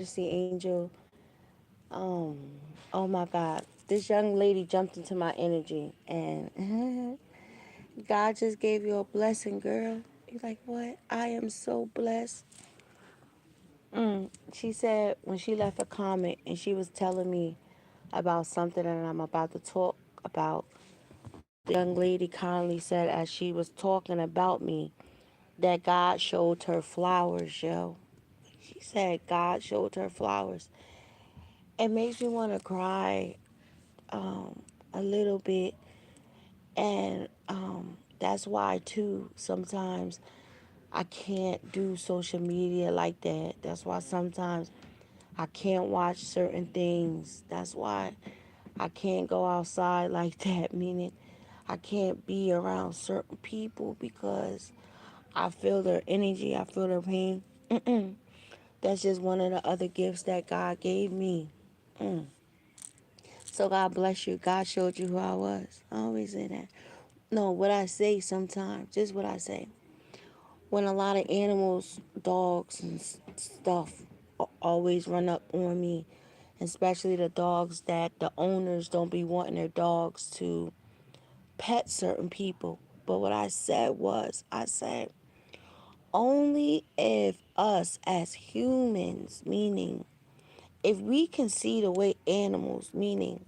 Majesty Angel. Oh my God. This young lady jumped into my energy and God just gave you a blessing, girl. You're like, what? I am so blessed. She said when she left a comment and she was telling me about something that I'm about to talk about, the young lady kindly said as she was talking about me that God showed her flowers, yo. She said God showed her flowers. It makes me want to cry a little bit. And that's why, too, sometimes I can't do social media like that. That's why sometimes I can't watch certain things. That's why I can't go outside like that, meaning I can't be around certain people because I feel their energy, I feel their pain. That's just one of the other gifts that God gave me. So God bless you. God showed you who I was. I always say that. No, what I say sometimes, just what I say. When a lot of animals, dogs and stuff always run up on me, especially the dogs that the owners don't be wanting their dogs to pet certain people. But what I said was, I said, only if us as humans, meaning if we can see the way animals, meaning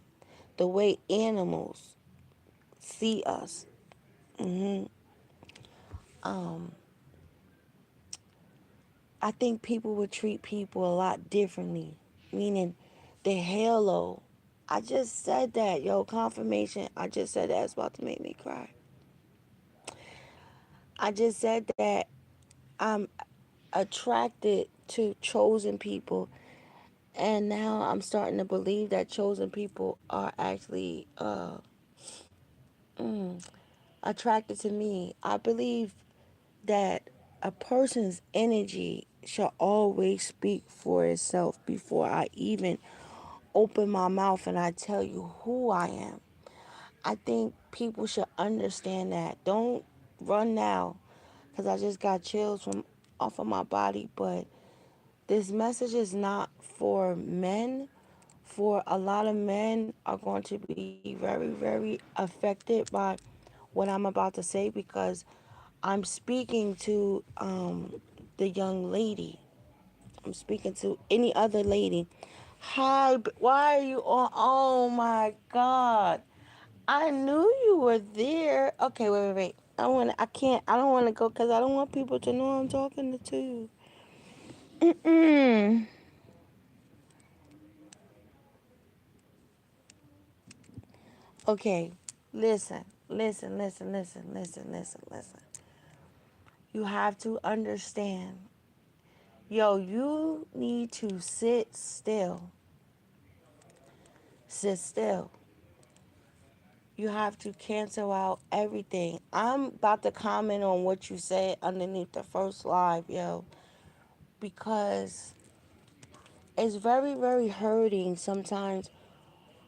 the way animals see us, I think people would treat people a lot differently. Meaning the halo. I just said that, yo, confirmation. I just said that. It's about to make me cry. I just said that I'm attracted to chosen people. And now I'm starting to believe that chosen people are actually attracted to me. I believe that a person's energy shall always speak for itself before I even open my mouth and I tell you who I am. I think people should understand that. Don't run now because I just got chills from off of my body, but this message is not for men. For a lot of men are going to be very, very affected by what I'm about to say because I'm speaking to the young lady. I'm speaking to any other lady. Hi, why are you on? Oh my God. I knew you were there. Okay, wait. I can't, I don't want to go because I don't want people to know I'm talking to you. Mm-mm. Okay, listen. You have to understand. Yo, you need to sit still. Sit still. You have to cancel out everything. I'm about to comment on what you said underneath the first live, yo, because it's very, very hurting sometimes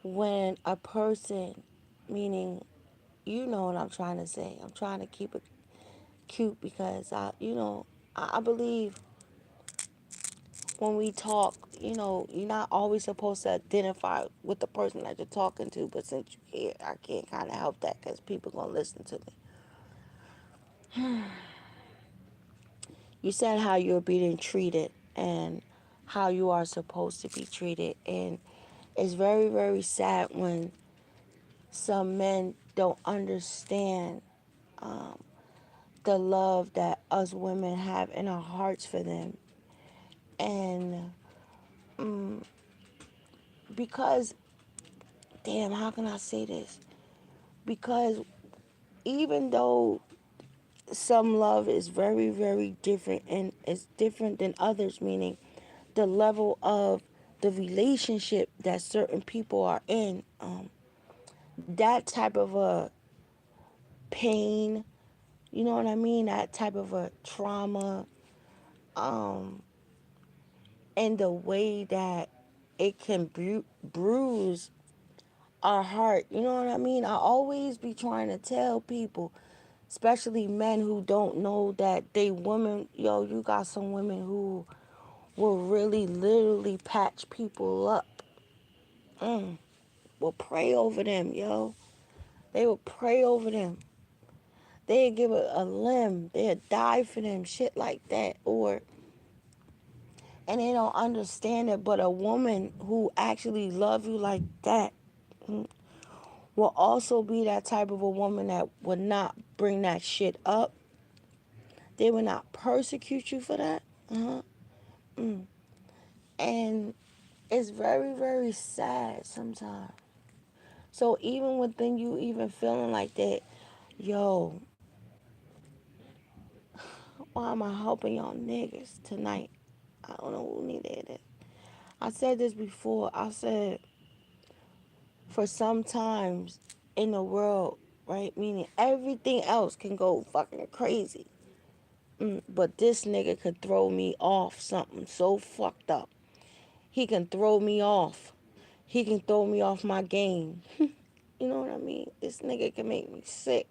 when a person, meaning, you know what I'm trying to say. I'm trying to keep it cute because I believe when we talk, you're not always supposed to identify with the person that you're talking to, but since you're here, I can't kind of help that because people gonna listen to me. You said how you're being treated and how you are supposed to be treated, and it's very, very sad when some men don't understand the love that us women have in our hearts for them. And because, damn, how can I say this? Because even though some love is very, very different and it's different than others, meaning the level of the relationship that certain people are in, that type of a pain, you know what I mean? That type of a trauma, and the way that it can bruise our heart. You know what I mean? I always be trying to tell people, especially men who don't know that they women, yo, you got some women who will really literally patch people up. Mm. Will pray over them, yo. They will pray over them. They'd give a limb. They'd die for them. Shit like that. Or, and they don't understand it, but a woman who actually love you like that, mm, will also be that type of a woman that would not bring that shit up. They would not persecute you for that. Uh-huh. Mm. And it's very, very sad sometimes. So even within you even feeling like that, yo, why am I helping y'all niggas tonight? I don't know who needed it. I said this before. I said, for sometimes in the world, right? Meaning everything else can go fucking crazy. But this nigga could throw me off something so fucked up. He can throw me off. He can throw me off my game. You know what I mean? This nigga can make me sick.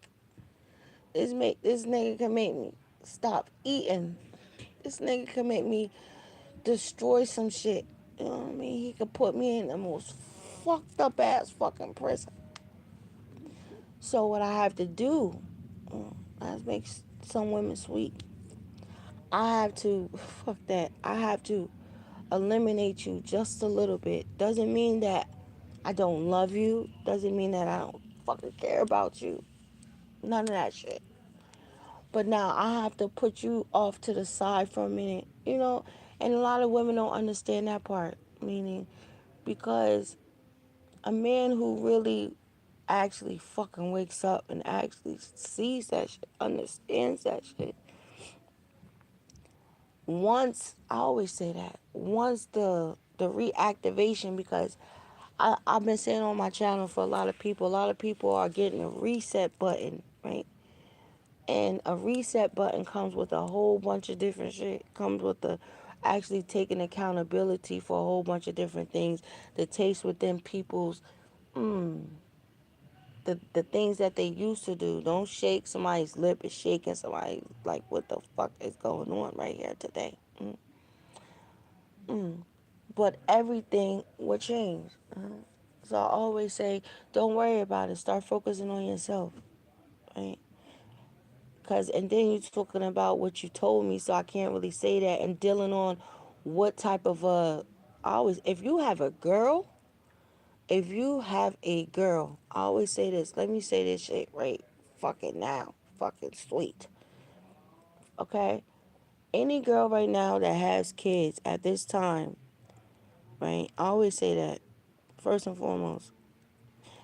This nigga can make me stop eating. This nigga can make me destroy some shit. You know what I mean? He could put me in the most fucked up ass fucking prison. So what I have to do, that makes some women sweet. I have to fuck that. I have to eliminate you just a little bit. Doesn't mean that I don't love you. Doesn't mean that I don't fucking care about you. None of that shit. But now I have to put you off to the side for a minute, you know? And a lot of women don't understand that part. Meaning, because a man who really actually fucking wakes up and actually sees that shit, understands that shit, once, I always say that, once the reactivation, because I've been saying on my channel for a lot of people are getting a reset button, right? And a reset button comes with a whole bunch of different shit. Comes with the actually taking accountability for a whole bunch of different things. The taste within people's, mm, the things that they used to do. Don't shake somebody's lip. It's shaking somebody, like, what the fuck is going on right here today? But everything will change. So I always say, don't worry about it. Start focusing on yourself, right? Cause and then you're talking about what you told me, so I can't really say that. And dealing on what type of I always, if you have a girl, I always say this. Let me say this shit right, fucking now, fucking sweet. Okay, any girl right now that has kids at this time, right? I always say that first and foremost,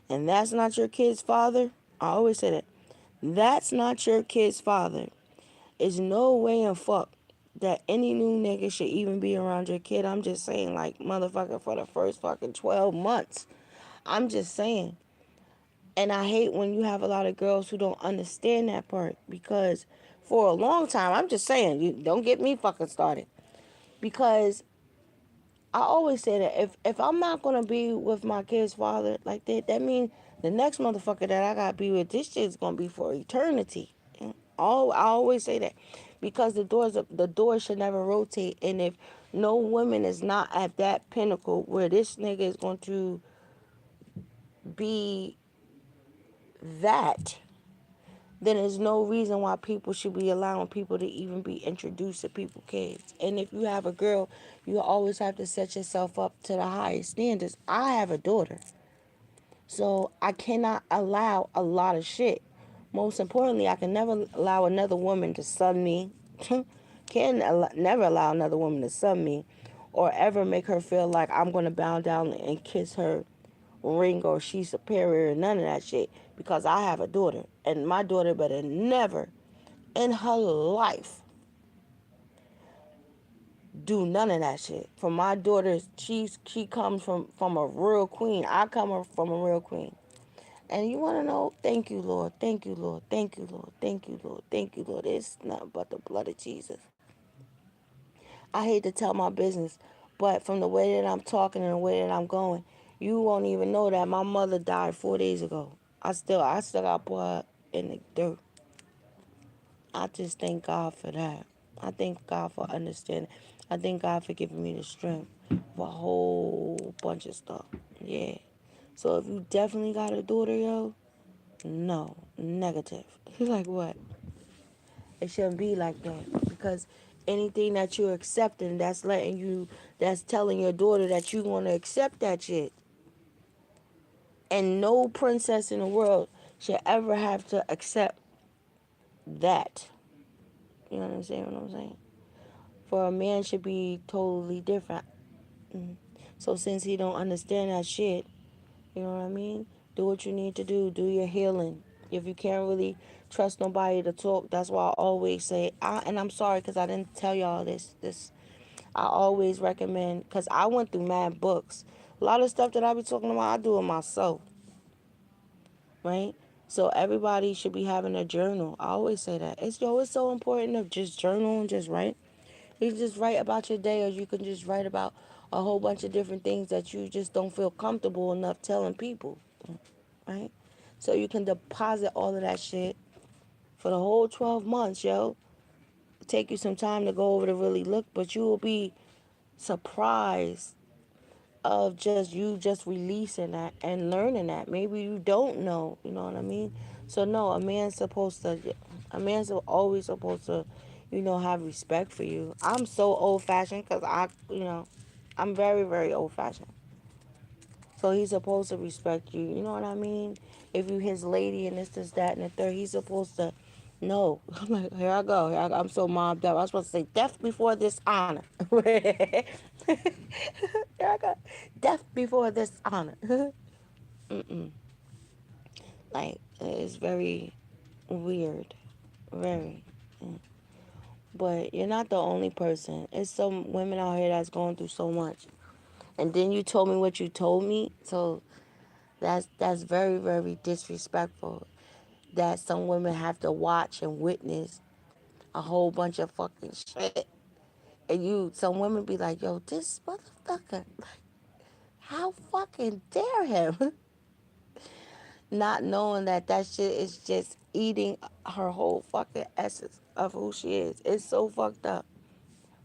and that's not your kid's father. I always say that. That's not your kid's father. Is no way in fuck that any new nigga should even be around your kid. I'm just saying, like, motherfucker, for the first fucking 12 months. I'm just saying. And I hate when you have a lot of girls who don't understand that part, because for a long time, I'm just saying, you don't get me fucking started. Because I always say that if I'm not gonna be with my kid's father like that, that means the next motherfucker that I gotta be with, this shit's gonna be for eternity. I always say that, because the doors should never rotate, and if no woman is not at that pinnacle where this nigga is going to be that, then there's no reason why people should be allowing people to even be introduced to people kids. And if you have a girl, you always have to set yourself up to the highest standards. I have a daughter, so I cannot allow a lot of shit. Most importantly, I can never allow another woman to sun me. Never allow another woman to sun me, or ever make her feel like I'm going to bow down and kiss her ring, or she's superior, none of that shit, because I have a daughter, and my daughter better never in her life do none of that shit. For my daughter, she comes from a real queen. I come from a real queen. And you want to know? Thank you, Lord. Thank you, Lord. Thank you, Lord. Thank you, Lord. Thank you, Lord. It's nothing but the blood of Jesus. I hate to tell my business, but from the way that I'm talking and the way that I'm going, you won't even know that my mother died 4 days ago. I still got put her in the dirt. I just thank God for that. I thank God for understanding. I thank God for giving me the strength for a whole bunch of stuff. Yeah. So if you definitely got a daughter, yo, no, negative. Like what? It shouldn't be like that because anything that you're accepting, that's telling your daughter that you want to accept that shit. And no princess in the world should ever have to accept that. You know what I'm saying? What I'm saying? For a man should be totally different. Mm. So since he don't understand that shit, you know what I mean? Do what you need to do. Do your healing. If you can't really trust nobody to talk, that's why I always say, and I'm sorry because I didn't tell y'all this. I always recommend, because I went through mad books. A lot of stuff that I be talking about, I do it myself, right? So everybody should be having a journal. I always say that. It's so important to just journal and just write. You can just write about your day, or you can just write about a whole bunch of different things that you just don't feel comfortable enough telling people, right? So you can deposit all of that shit for the whole 12 months, yo. Take you some time to go over to really look, but you will be surprised of just releasing that and learning that. Maybe you don't know, you know what I mean? So no, a man's always supposed to, have respect for you. I'm so old fashioned because I'm very, very old fashioned. So he's supposed to respect you. You know what I mean? If you his lady and this, that, and the third, he's supposed to know. I'm like, here I go. I'm so mobbed up. I was supposed to say death before dishonor. Here I go. Death before dishonor. Mm-mm. Like, it's very weird. Very. Mm. But you're not the only person. It's some women out here that's going through so much. And then you told me what you told me. So that's very, very disrespectful. That some women have to watch and witness a whole bunch of fucking shit. And some women be like, yo, this motherfucker, like, how fucking dare him? Not knowing that shit is just eating her whole fucking essence of who she is. It's so fucked up.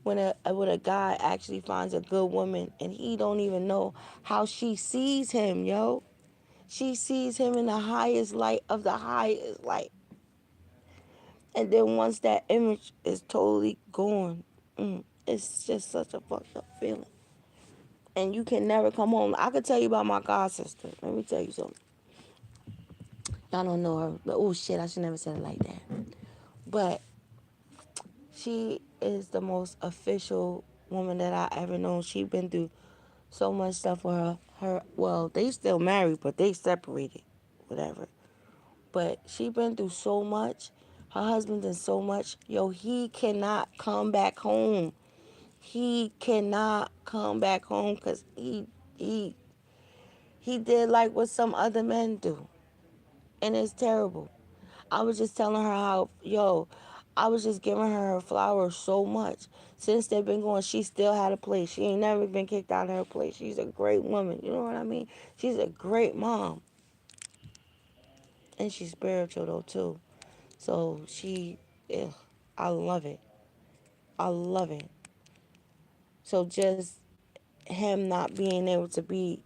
When a guy actually finds a good woman and he don't even know how she sees him, yo. She sees him in the highest light of the highest light. And then once that image is totally gone, it's just such a fucked up feeling. And you can never come home. I could tell you about my god sister. Let me tell you something. Y'all don't know her. But, oh shit, I should never said it like that. But she is the most official woman that I ever known. She been through so much stuff with well, they still married, but they separated. Whatever. But she been through so much. Her husband did so much. Yo, he cannot come back home. He cannot come back home because he he did like what some other men do, and it's terrible. I was just telling her how, yo, I was just giving her flowers so much. Since they've been going, she still had a place. She ain't never been kicked out of her place. She's a great woman. You know what I mean? She's a great mom. And she's spiritual, though, too. So ugh, I love it. I love it. So just him not being able to be,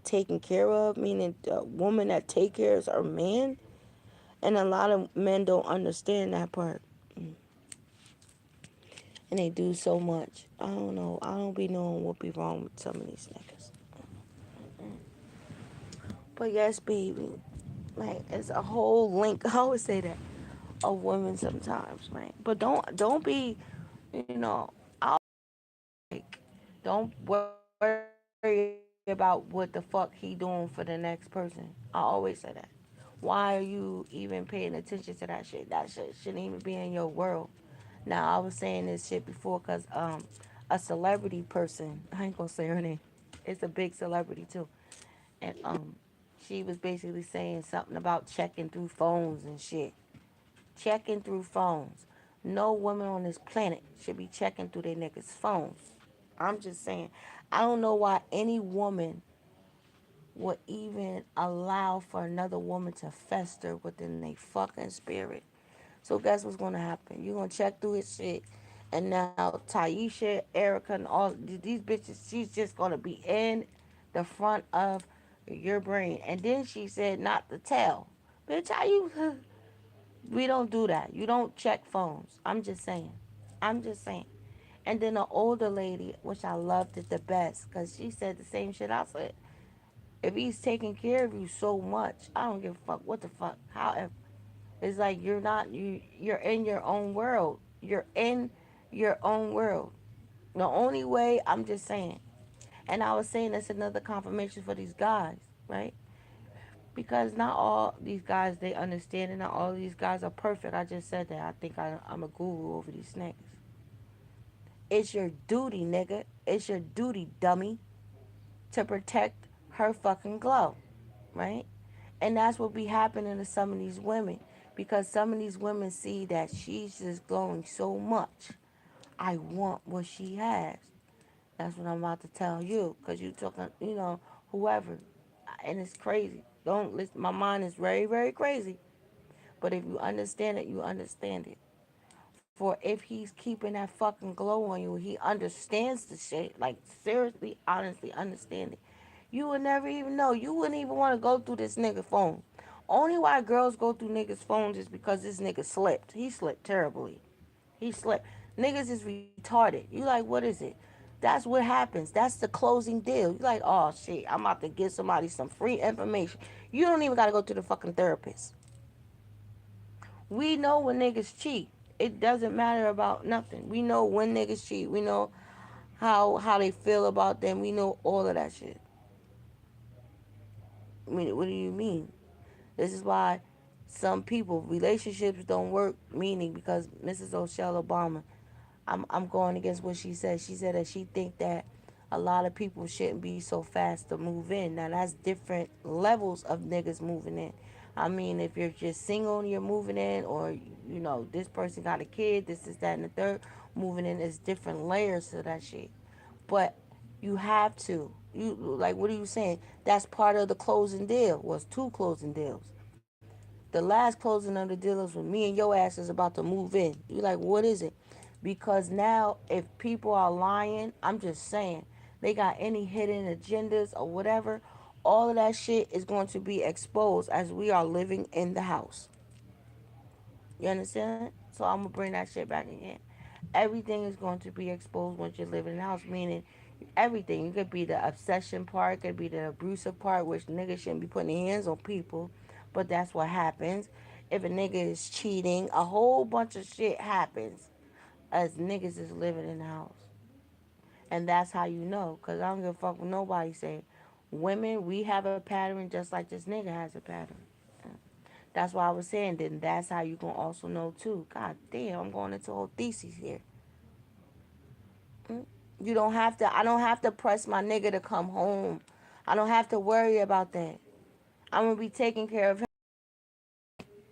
taken care of, meaning a woman that take care of her man. And a lot of men don't understand that part. And they do so much. I don't know. I don't be knowing what be wrong with some of these niggas. But yes, baby. Like, it's a whole link. I always say that. Of women sometimes, right? But don't be, I like, don't worry about what the fuck he doing for the next person. I always say that. Why are you even paying attention to that shit? That shit shouldn't even be in your world. Now, I was saying this shit before because a celebrity person, I ain't gonna say her name, it's a big celebrity too, and she was basically saying something about checking through phones and shit. Checking through phones. No woman on this planet should be checking through their niggas' phones. I'm just saying. I don't know why any woman would even allow for another woman to fester within their fucking spirit. So guess what's gonna happen? You're gonna check through his shit, And now Taisha, Erica, and all these bitches, she's just gonna be in the front of your brain. And then she said, not to tell. Bitch, how you? We don't do that. You don't check phones. I'm just saying. I'm just saying. And then the older lady, which I loved it the best, because she said the same shit I said. If he's taking care of you so much, I don't give a fuck what the fuck. However, it's like you're in your own world. You're in your own world. The only way, I'm just saying, and I was saying that's another confirmation for these guys, right? Because not all these guys they understand, and not all these guys are perfect. I just said that. I think I'm a guru over these niggas. It's your duty, nigga. It's your duty, dummy, to protect her fucking glow, right? And that's what be happening to some of these women, because some of these women see that she's just glowing so much. I want what she has. That's what I'm about to tell you, because you talking, whoever, and it's crazy. Don't listen. My mind is very, very crazy. But if you understand it, you understand it. For if he's keeping that fucking glow on you, he understands the shit. Like seriously, honestly, understand it. You would never even know. You wouldn't even want to go through this nigga phone. Only why girls go through niggas' phones is because this nigga slipped. He slipped terribly. He slipped. Niggas is retarded. You like, what is it? That's what happens. That's the closing deal. You like, oh shit, I'm about to give somebody some free information. You don't even gotta go to the fucking therapist. We know when niggas cheat. It doesn't matter about nothing. We know when niggas cheat. We know how they feel about them. We know all of that shit. I mean, what do you mean? This is why some people relationships don't work. Meaning because Mrs. O'Shell Obama, I'm going against what she said. She said that she think that a lot of people shouldn't be so fast to move in. Now that's different levels of niggas moving in. I mean, if you're just single and you're moving in, or this person got a kid, this is that and the third, moving in is different layers to that shit. But you have to. You like, what are you saying? That's part of the closing deal. Was two closing deals. The last closing of the deal is when me and your ass is about to move in. You like, what is it? Because now, if people are lying, I'm just saying, they got any hidden agendas or whatever, all of that shit is going to be exposed as we are living in the house. You understand? So I'm gonna bring that shit back again. Everything is going to be exposed once you live in the house, meaning everything. It could be the obsession part, it could be the abusive part, which niggas shouldn't be putting their hands on people, but that's what happens. If a nigga is cheating, a whole bunch of shit happens as niggas is living in the house. And that's how you know, because I don't give a fuck what nobody say. Women, we have a pattern just like this nigga has a pattern. That's why I was saying, then that's how you gonna also know too. God damn, I'm going into a whole thesis here. You don't have to. I don't have to press my nigga to come home. I don't have to worry about that. I'm gonna be taking care of him.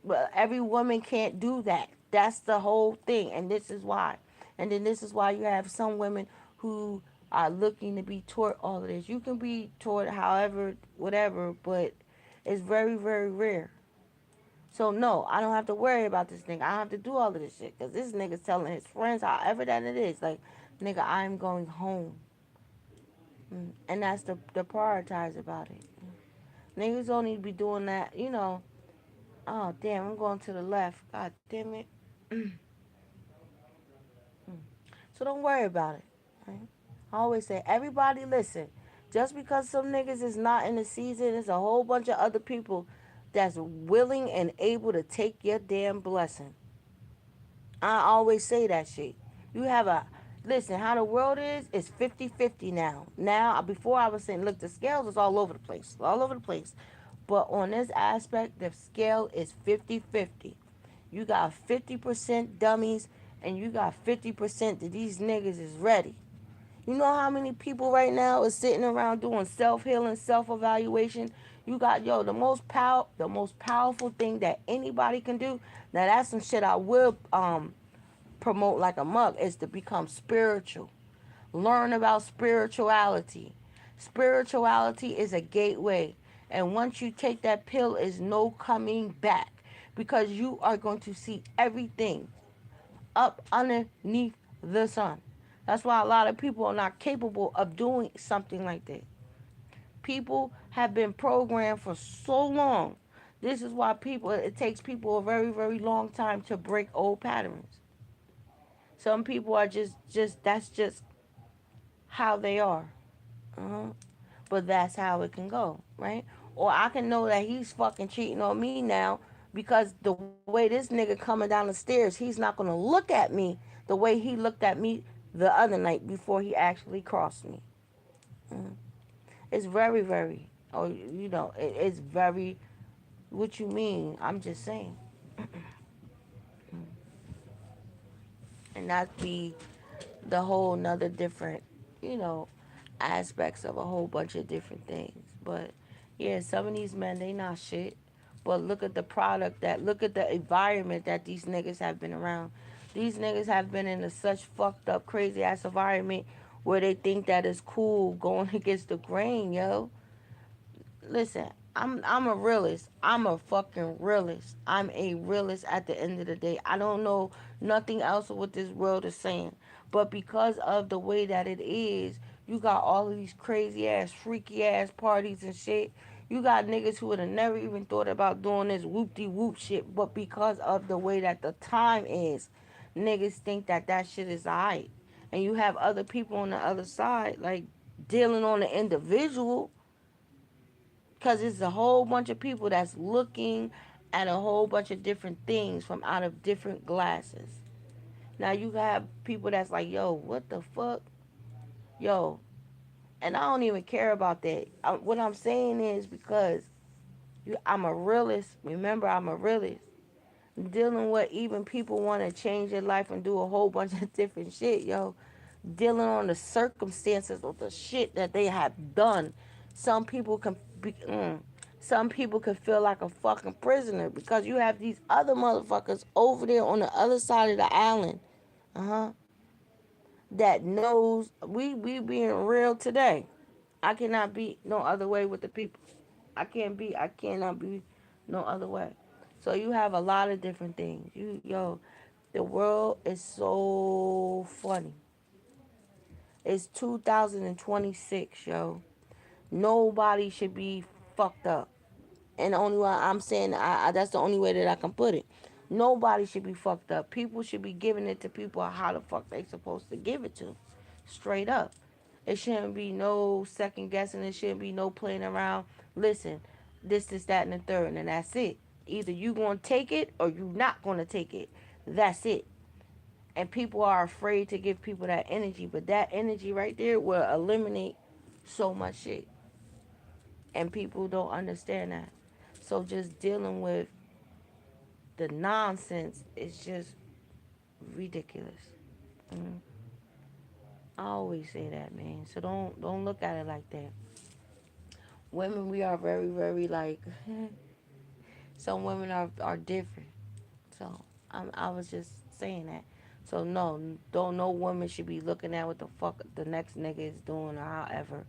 But every woman can't do that. That's the whole thing, and this is why. And then this is why you have some women who are looking to be taught all of this. You can be taught however, whatever, but it's very, very rare. So no, I don't have to worry about this nigga. I don't have to do all of this shit because this nigga's telling his friends, however that it is, like, nigga, I'm going home. And that's the prioritize about it. Niggas don't need to be doing that. Oh damn, I'm going to the left. God damn it. So don't worry about it. Right? I always say, everybody listen. Just because some niggas is not in the season, there's a whole bunch of other people that's willing and able to take your damn blessing. I always say that shit. You have a listen, how the world is 50-50 now. Now, before I was saying, look, the scales is all over the place. All over the place. But on this aspect, the scale is 50-50. You got 50% dummies, and you got 50% that these niggas is ready. You know how many people right now is sitting around doing self-healing, self-evaluation? You got, the most powerful thing that anybody can do. Now that's some shit I will promote like a mug, is to become spiritual. Learn about spirituality. Spirituality is a gateway. And once you take that pill, is no coming back, because you are going to see everything up underneath the sun. That's why a lot of people are not capable of doing something like that. People have been programmed for so long. This is why people, it takes people a very, very long time to break old patterns. Some people are just that's just how they are. Uh-huh. But that's how it can go, right? Or I can know that he's fucking cheating on me now because the way this nigga coming down the stairs, he's not gonna look at me the way he looked at me the other night before he actually crossed me. Mhm. It's very, very, oh, it's very, what you mean? I'm just saying. And that be the whole nother different, you know, aspects of a whole bunch of different things. But yeah, some of these men, they not shit. But look at the product look at the environment that these niggas have been around. These niggas have been in a such fucked up, crazy ass environment where they think that it's cool going against the grain, yo. Listen, I'm a realist. I'm a fucking realist. I'm a realist at the end of the day. I don't know nothing else of what this world is saying. But because of the way that it is, you got all of these crazy ass, freaky ass parties and shit. You got niggas who would have never even thought about doing this whoop de whoop shit. But because of the way that the time is, niggas think that that shit is alright. And you have other people on the other side, like dealing on the individual, because it's a whole bunch of people that's looking at a whole bunch of different things from out of different glasses. Now you have people that's like, yo, what the fuck? Yo, and I don't even care about that. What I'm saying is because I'm a realist. Remember, I'm a realist. Dealing with even people want to change their life and do a whole bunch of different shit, yo. Dealing on the circumstances of the shit that they have done. Some people can be, some people can feel like a fucking prisoner because you have these other motherfuckers over there on the other side of the island, uh-huh, that knows we being real today. I cannot be no other way with the people. I cannot be no other way. So you have a lot of different things. The world is so funny. It's 2026, yo. Nobody should be fucked up. And the only way I'm saying, that's the only way that I can put it. Nobody should be fucked up. People should be giving it to people how the fuck they supposed to give it to. Straight up. It shouldn't be no second guessing. It shouldn't be no playing around. Listen, this, that, and the third, and that's it. Either you gonna take it or you not gonna take it. That's it. And people are afraid to give people that energy, but that energy right there will eliminate so much shit. And people don't understand that. So just dealing with the nonsense is just ridiculous. Mm. I always say that, man. So don't look at it like that. Women, we are very, very like some women are different. So I was just saying that. So no, don't no woman should be looking at what the fuck the next nigga is doing or however.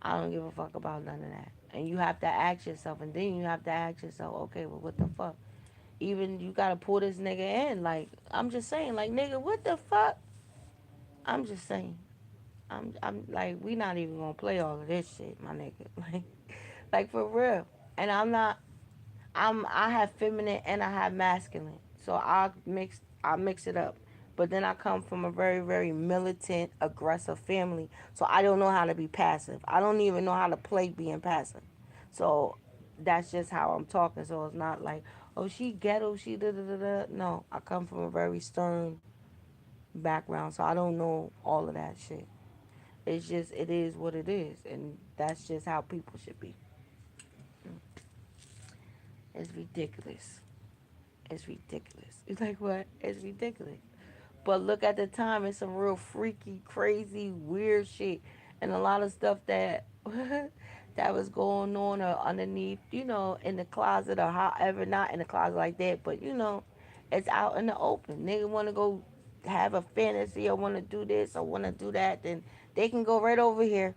I don't give a fuck about none of that. And you have to ask yourself, and then you have to ask yourself, okay, well, what the fuck? Even you gotta pull this nigga in. Like I'm just saying, like nigga, what the fuck? I'm just saying. I'm like we not even gonna play all of this shit, my nigga. Like for real. And I have feminine and I have masculine. So I mix it up. But then I come from a very, very militant, aggressive family. So I don't know how to be passive. I don't even know how to play being passive. So that's just how I'm talking. So it's not like, oh, she ghetto, she da da da da. No, I come from a very stern background. So I don't know all of that shit. It's just, it is what it is. And that's just how people should be. It's ridiculous. It's ridiculous. It's like what? It's ridiculous. But look at the time, it's some real freaky, crazy, weird shit. And a lot of stuff that that was going on or underneath, in the closet or however, not in the closet like that, but it's out in the open. Nigga wanna go have a fantasy or wanna do this or wanna do that, then they can go right over here,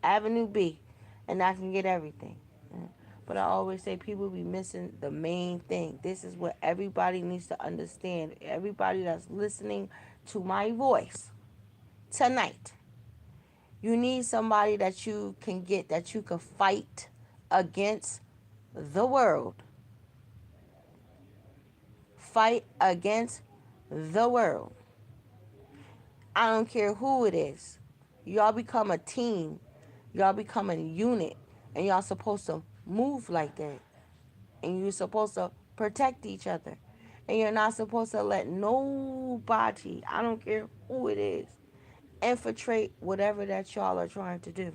Avenue B, and I can get everything. But I always say people be missing the main thing. This is what everybody needs to understand. Everybody that's listening to my voice tonight, you need somebody that you can get, that you can fight against the world. Fight against the world. I don't care who it is. Y'all become a team. Y'all become a unit. And y'all supposed to move like that. And you're supposed to protect each other. And you're not supposed to let nobody, I don't care who it is, infiltrate whatever that y'all are trying to do.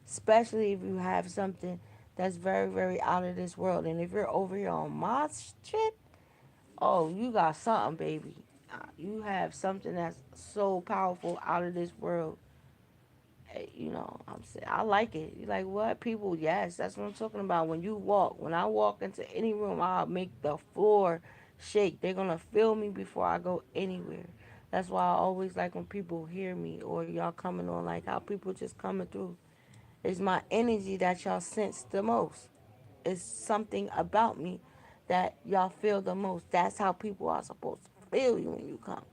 Especially if you have something that's very, very out of this world. And if you're over here on my shit, oh, you got something, baby. You have something that's so powerful out of this world. You know, I'm saying I like it. You like what people? Yes, that's what I'm talking about. When you walk, when I walk into any room, I'll make the floor shake. They're gonna feel me before I go anywhere. That's why I always like when people hear me or y'all coming on, like how people just coming through. It's my energy that y'all sense the most. It's something about me that y'all feel the most. That's how people are supposed to feel you when you come.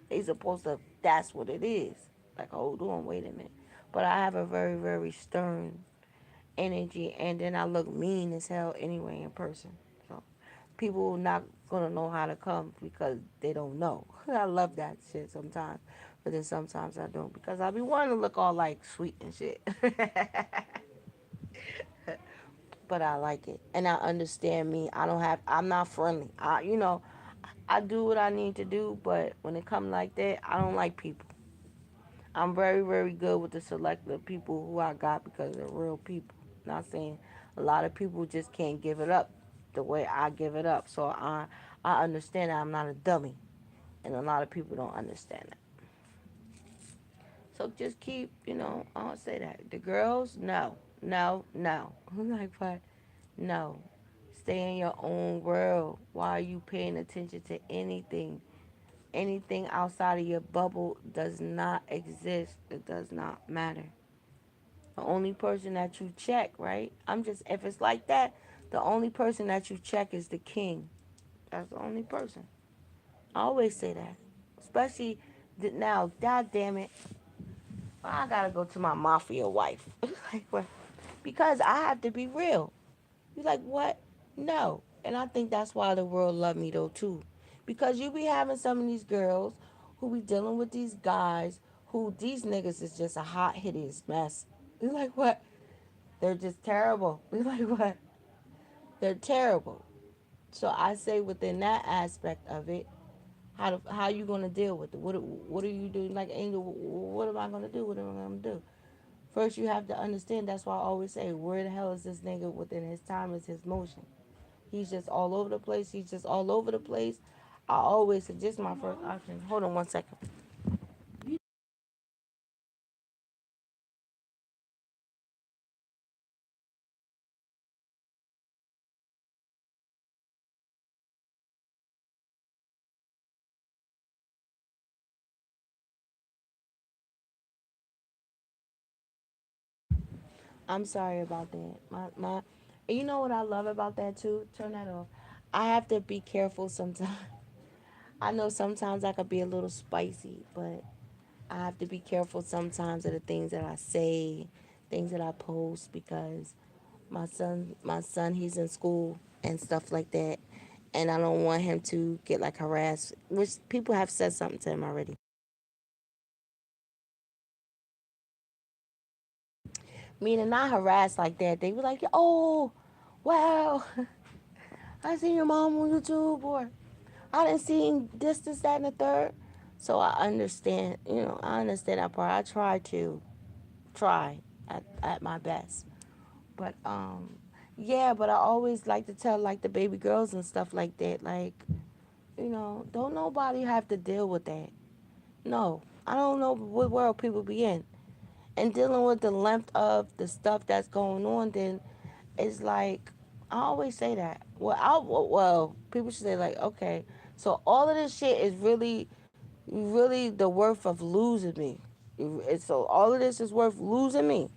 They supposed to. That's what it is. Like, hold on, wait a minute. But I have a very, very stern energy, and then I look mean as hell anyway in person. So people not gonna know how to come because they don't know. I love that shit sometimes, but then sometimes I don't because I be wanting to look all like sweet and shit. But I like it, and I understand me. I don't have. I'm not friendly. I do what I need to do, but when it come like that, I don't like people. I'm very, very good with the selective people who I got because they're real people. Not saying a lot of people just can't give it up the way I give it up. So I understand that I'm not a dummy, and a lot of people don't understand that. So just keep, I don't say that. The girls, no, no, no. I'm like, what? No. Stay in your own world. Why are you paying attention to anything? Anything outside of your bubble does not exist. It does not matter. The only person that you check, right? If it's like that, the only person that you check is the king. That's the only person. I always say that. Especially now, god damn it, I gotta go to my mafia wife. Like, what? Because I have to be real. You like, what? No. And I think that's why the world love me though too. Because you be having some of these girls who be dealing with these guys who these niggas is just a hot hideous mess. You like, what? They're just terrible. You like, what? They're terrible. So I say within that aspect of it, how you gonna deal with it? What are you doing? Like, Angel, what am I gonna do? What am I gonna do? First, you have to understand. That's why I always say, where the hell is this nigga within his time is his motion. He's just all over the place. He's just all over the place. I always suggest my first option. Hold on one second. I'm sorry about that. And you know what I love about that too? Turn that off. I have to be careful sometimes. I know sometimes I could be a little spicy, but I have to be careful sometimes of the things that I say, things that I post because my son, he's in school and stuff like that, and I don't want him to get like harassed. Which people have said something to him already. Meaning not harassed like that. They be like, oh, wow, I seen your mom on YouTube, or I didn't see this, that, and the third. So I understand, I understand that part. I try at my best. But yeah, but I always like to tell like the baby girls and stuff like that, like, don't nobody have to deal with that. No. I don't know what world people be in. And dealing with the length of the stuff that's going on, then it's like I always say that. Well, people should say like, okay, so all of this shit is really the worth of losing me. So all of this is worth losing me.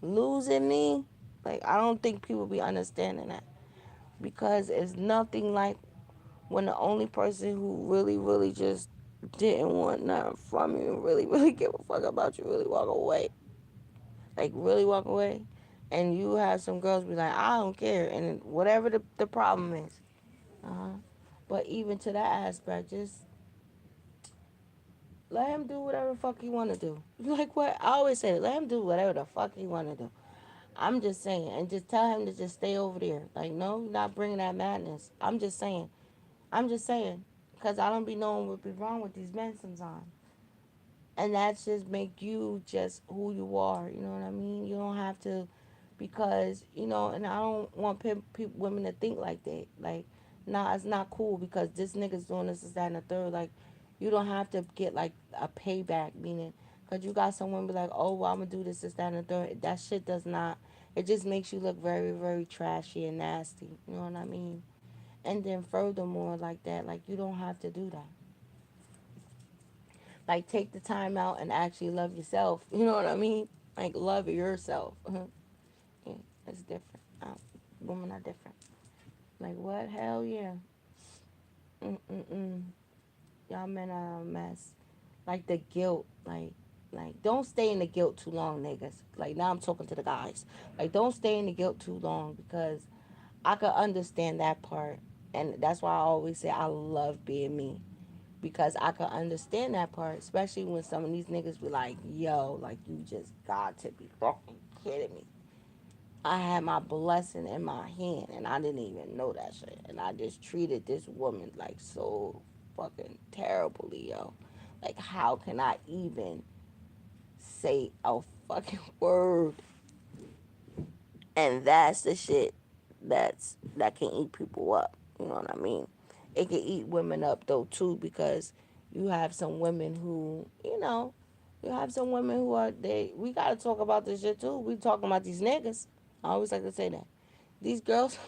Losing me? Like, I don't think people be understanding that, because it's nothing like when the only person who really, really just didn't want nothing from you and really, really give a fuck about you really walk away. Like, really walk away. And you have some girls be like, I don't care. And whatever the problem is. Uh-huh. But even to that aspect, just let him do whatever the fuck he want to do. Like what? I always say, let him do whatever the fuck he want to do. I'm just saying. And just tell him to just stay over there. Like, no, you're not bringing that madness. I'm just saying. I'm just saying. Because I don't be knowing what be wrong with these men sometimes. And that's just make you just who you are. You know what I mean? You don't have to, because and I don't want women to think like that. Like, nah, it's not cool because this nigga's doing this, that, and the third. Like, you don't have to get like a payback, meaning because you got someone be like, oh, well, I'm gonna do this, that, and the third. That shit does not. It just makes you look very, very trashy and nasty. You know what I mean? And then furthermore, like that, like you don't have to do that. Like, take the time out and actually love yourself. You know what I mean? Like, love yourself. Yeah, it's different. Women are different. Like, what? Hell yeah. Mm-mm-mm. Y'all men are a mess. Like, the guilt. Like, don't stay in the guilt too long, niggas. Like, now I'm talking to the guys. Like, don't stay in the guilt too long, because I could understand that part. And that's why I always say I love being me, because I could understand that part, especially when some of these niggas be like, yo, like, you just got to be fucking kidding me. I had my blessing in my hand and I didn't even know that shit. And I just treated this woman like so fucking terribly, yo. Like, how can I even say a fucking word? And that's the shit that can eat people up. You know what I mean? It can eat women up though too, because you have some women who, you have some women who are they. We gotta talk about this shit too. We talking about these niggas. I always like to say that these girls,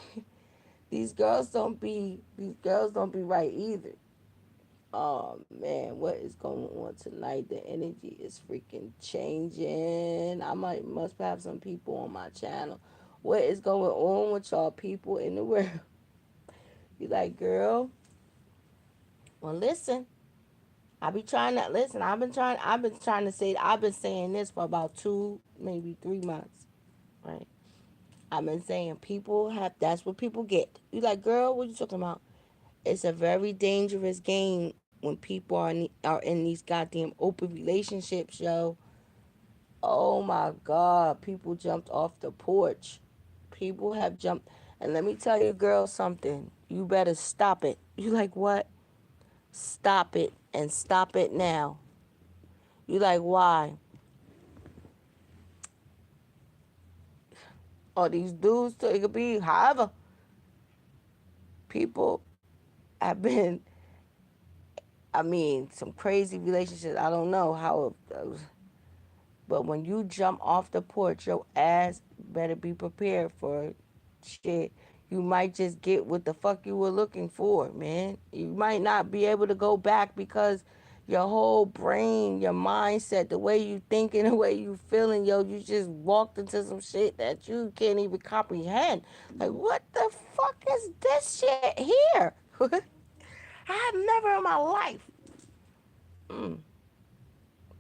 these girls don't be right either. Oh man, what is going on tonight? The energy is freaking changing. I must have some people on my channel. What is going on with y'all people in the world? You like, girl? Well, listen. I be trying to listen. I've been trying to say. I've been saying this for about 2, maybe 3 months. Right. I've been saying people have. That's what people get. You like, girl? What you talking about? It's a very dangerous game when people are in these goddamn open relationships, yo. Oh my God, people jumped off the porch. People have jumped. And let me tell you, girl, something. You better stop it. You like, what? Stop it, and stop it now. You like, why? All these dudes, it could be, however, people have been, I mean, some crazy relationships. I don't know how, but when you jump off the porch, your ass better be prepared for shit. You might just get what the fuck you were looking for, man. You might not be able to go back because your whole brain, your mindset, the way you thinking, the way you feeling, yo, you just walked into some shit that you can't even comprehend. Like, what the fuck is this shit here? I have never in my life. Mm,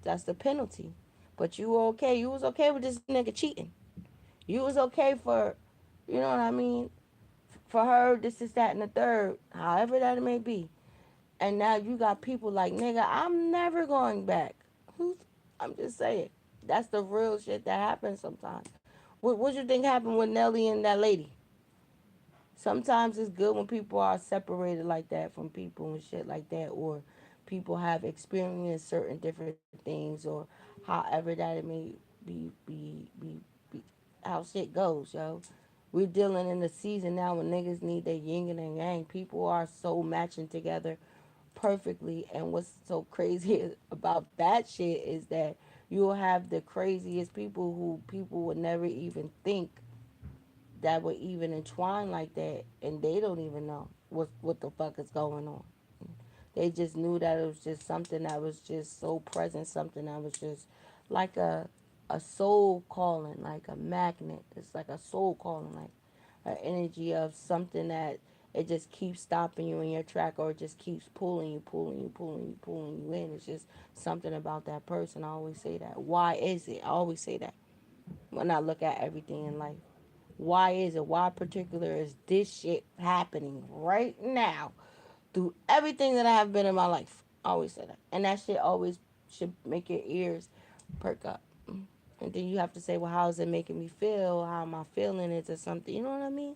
that's the penalty. But you were okay. You was okay with this nigga cheating. You was okay for, you know what I mean? For her, this is that and the third, however that it may be. And now you got people like, nigga, I'm never going back. Who's, I'm just saying. That's the real shit that happens sometimes. What you think happened with Nelly and that lady? Sometimes it's good when people are separated like that from people and shit like that, or people have experienced certain different things, or however that it may be how shit goes, yo. We're dealing in a season now when niggas need their yin and their yang. People are so matching together perfectly, and what's so crazy about that shit is that you'll have the craziest people who people would never even think that would even entwine like that, and they don't even know what the fuck is going on. They just knew that it was just something that was just so present, something that was just like a a soul calling, like a magnet. It's like a soul calling, like an energy of something that it just keeps stopping you in your track, or it just keeps pulling you, pulling you, pulling you, pulling you in. It's just something about that person. I always say that. Why is it? I always say that when I look at everything in life. Why is it? Why particular is this shit happening right now through everything that I have been in my life? I always say that. And that shit always should make your ears perk up. And then you have to say, well, how is it making me feel? How am I feeling? Is it something? You know what I mean?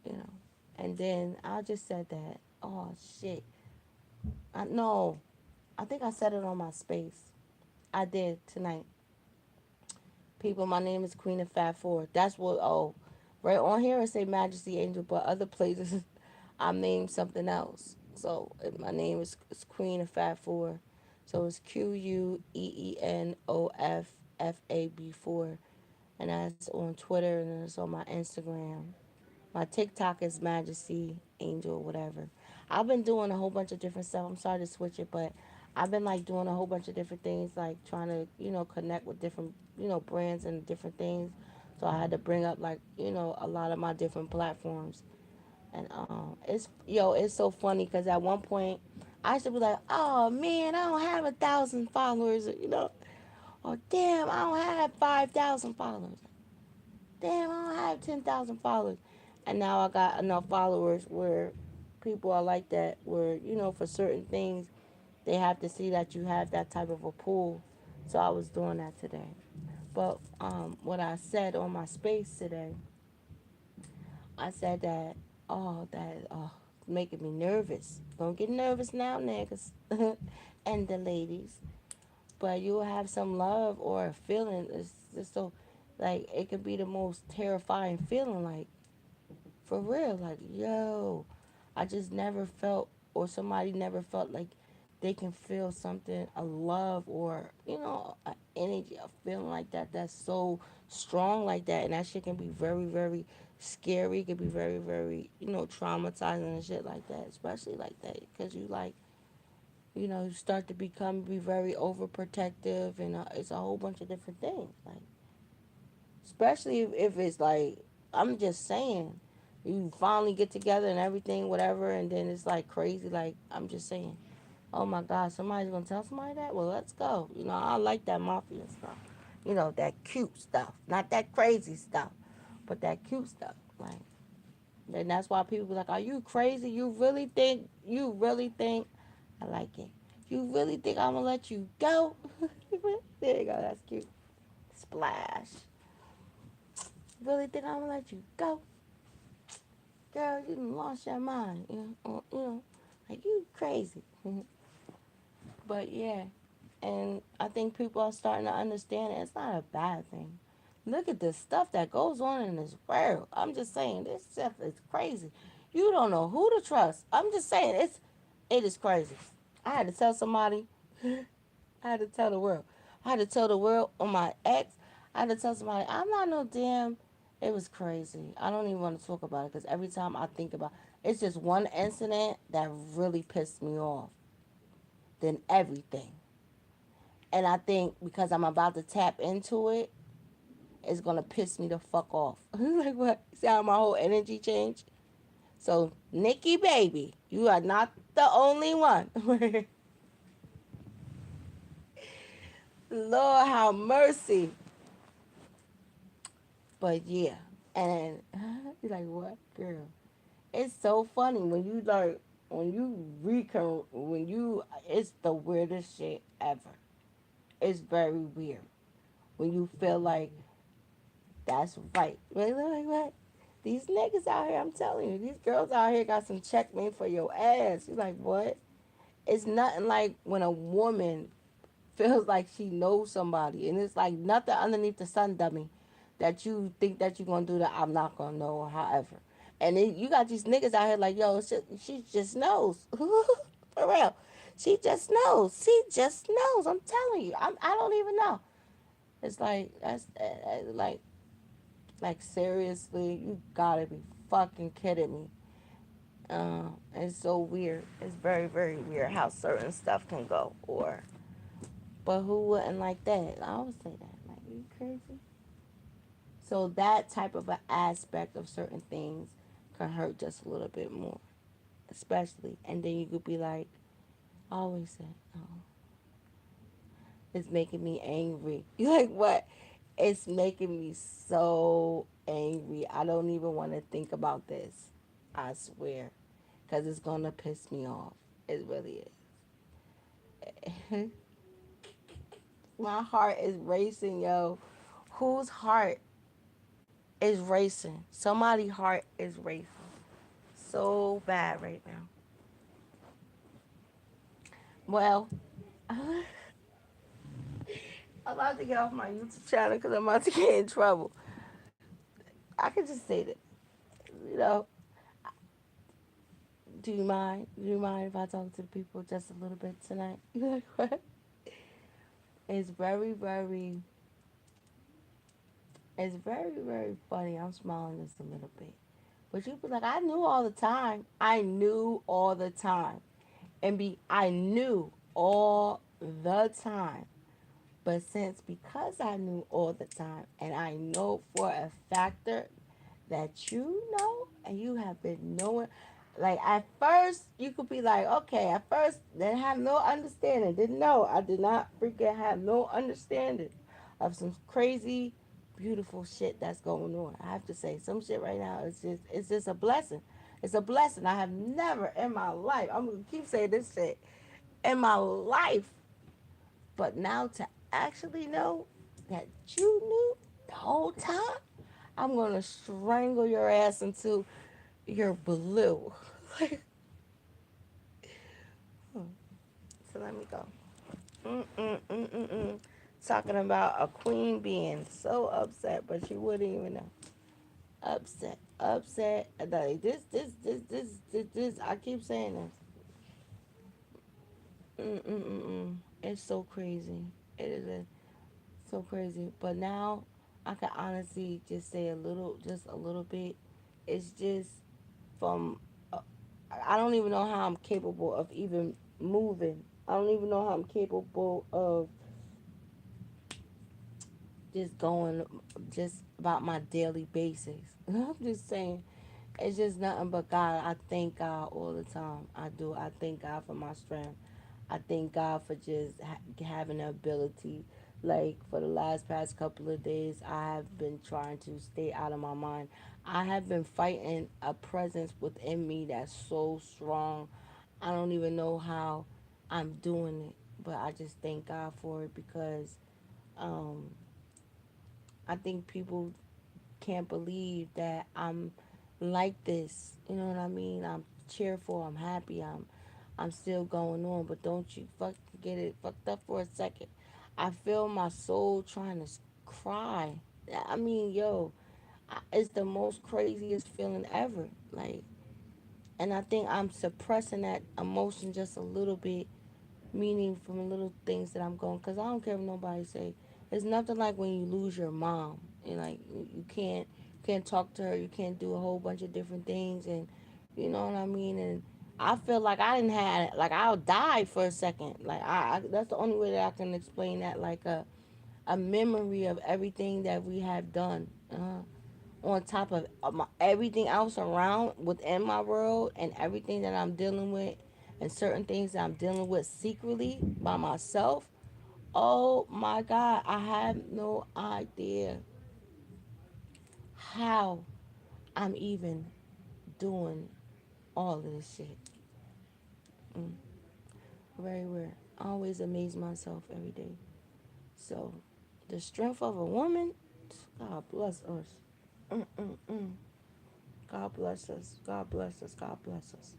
You know. And then I just said that. Oh, shit. I know. I think I said it on my space. I did tonight. People, my name is Queen of Fat Four. That's what, oh, right on here it say Majesty Angel, but other places I'm named something else. So my name is Queen of Fat Four. So it's QUEENOFFAB4. And that's on Twitter and it's on my Instagram. My TikTok is Majesty Angel, whatever. I've been doing a whole bunch of different stuff. I'm sorry to switch it, but I've been like doing a whole bunch of different things, like trying to, connect with different, brands and different things. So I had to bring up like, a lot of my different platforms. And it's so funny because at one point I used to be like, oh man, I don't have 1,000 followers, or damn, I don't have 5,000 followers. Damn, I don't have 10,000 followers. And now I got enough followers where people are like that, where, for certain things, they have to see that you have that type of a pull. So I was doing that today. But what I said on my space today, I said that, making me nervous. Don't get nervous now, niggas. And the ladies. But you'll have some love or a feeling. It's just so, like, it could be the most terrifying feeling, like, for real, like, yo, I just never felt, or somebody never felt like they can feel something, a love, or, an energy, a feeling like that that's so strong like that. And that shit can be very, very scary. It can be very, very, traumatizing and shit like that, especially like that. Because you, like, you start to be very overprotective, and it's a whole bunch of different things. Like, especially if it's like, I'm just saying, you finally get together and everything, whatever, and then it's like crazy. Like, I'm just saying, oh my God, somebody's gonna tell somebody that. Well, let's go. I like that mafia stuff. That cute stuff, not that crazy stuff, but that cute stuff. Like, and that's why people be like, "Are you crazy? You really think? You really think?" I like it. You really think I'm gonna let you go? There you go. That's cute. Splash. Really think I'm gonna let you go, girl? You done lost your mind. Like, you crazy. But yeah, and I think people are starting to understand it. It's not a bad thing. Look at the stuff that goes on in this world. I'm just saying, this stuff is crazy. You don't know who to trust. I'm just saying, it is crazy. I had to tell somebody. I had to tell the world. I had to tell the world on my ex. I had to tell somebody, I'm not no damn. It was crazy. I don't even want to talk about it because every time I think about it, it's just one incident that really pissed me off than everything. And I think because I'm about to tap into it, it's going to piss me the fuck off. Like, what? See how my whole energy changed? So, Nikki, baby, you are not the only one. Lord have mercy. But yeah, and you're like, what, girl? It's so funny when you like when you it's the weirdest shit ever. It's very weird when you feel like that's right. Like what? These niggas out here, I'm telling you, these girls out here got some checkmate for your ass. You're like, what? It's nothing like when a woman feels like she knows somebody, and it's like nothing underneath the sun, dummy, that you think that you're gonna do that I'm not gonna know, or however. And then you got these niggas out here like, yo, she just knows. For real. She just knows. She just knows. I'm telling you. I don't even know. It's like, that's like seriously, you gotta be fucking kidding me. It's so weird. It's very, very weird how certain stuff can go. But who wouldn't like that? I always say that. Like, You crazy? So that type of an aspect of certain things can hurt just a little bit more, especially. And then you could be like, I always say, oh, it's making me angry. You like what? It's making me so angry. I don't even want to think about this. I swear. Because it's going to piss me off. It really is. My heart is racing, yo. Whose heart is racing? Somebody's heart is racing. So bad right now. Well, I'm about to get off my YouTube channel because I'm about to get in trouble. I can just say that, you know, do you mind? Do you mind if I talk to the people just a little bit tonight? You like what? It's very funny. I'm smiling just a little bit. But you be like, I knew all the time. I knew all the time. I knew all the time. But because I knew all the time, and I know for a factor that you know, and you have been knowing, like at first you could be like, okay, at first didn't have no understanding, didn't know, I did not freaking have no understanding of some crazy, beautiful shit that's going on. I have to say, some shit right now is just a blessing. It's a blessing. I have never in my life. I'm gonna keep saying this shit in my life. But now to actually know that you knew the whole time, I'm gonna strangle your ass until you're blue. So let me go. Mm-mm. Talking about a queen being so upset, but she wouldn't even know. Upset. Like this. I keep saying this. Mm-mm. It's so crazy. It is so crazy. But now I can honestly just say just a little bit. It's just from, uh, I don't even know how I'm capable of even moving. I don't even know how I'm capable of just going just about my daily basis. I'm just saying, it's just nothing but God. I thank God all the time. I do. I thank God for my strength. I thank God for just having the ability. Like for the last past couple of days, I have been trying to stay out of my mind. I have been fighting a presence within me that's so strong. I don't even know how I'm doing it, but I just thank God for it because um, I think people can't believe that I'm like this. You know what I mean? I'm cheerful. I'm happy. I'm still going on. But don't you fuck get it fucked up for a second. I feel my soul trying to cry. I mean, yo, it's the most craziest feeling ever. Like, and I think I'm suppressing that emotion just a little bit, meaning from little things that I'm going. Cause I don't care if nobody say. It's nothing like when you lose your mom and like you can't talk to her. You can't do a whole bunch of different things, and you know what I mean. And I feel like I didn't have like I'll die for a second. Like that's the only way that I can explain that. Like a memory of everything that we have done. On top of everything else around within my world and everything that I'm dealing with and certain things that I'm dealing with secretly by myself. Oh my God, I have no idea how I'm even doing all of this shit. Mm, very weird. I always amaze myself every day. So, the strength of a woman, God bless us. Mm-mm-mm. God bless us. God bless us. God bless us.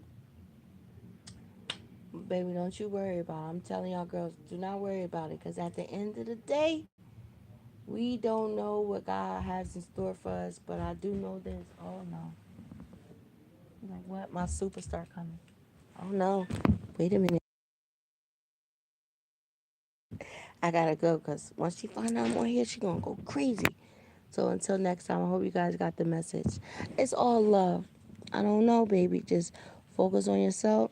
Baby, don't you worry about it. I'm telling y'all girls, do not worry about it. Because at the end of the day, we don't know what God has in store for us. But I do know this. Oh, no. Like, what? My superstar coming. Oh, no. Wait a minute. I got to go. Because once she find out I'm on here, she going to go crazy. So until next time, I hope you guys got the message. It's all love. I don't know, baby. Just focus on yourself.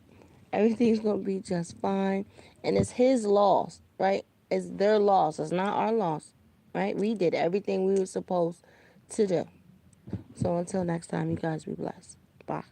Everything's going to be just fine. And it's his loss, right? It's their loss. It's not our loss. right? We did everything we were supposed to do. So until next time, you guys be blessed. Bye.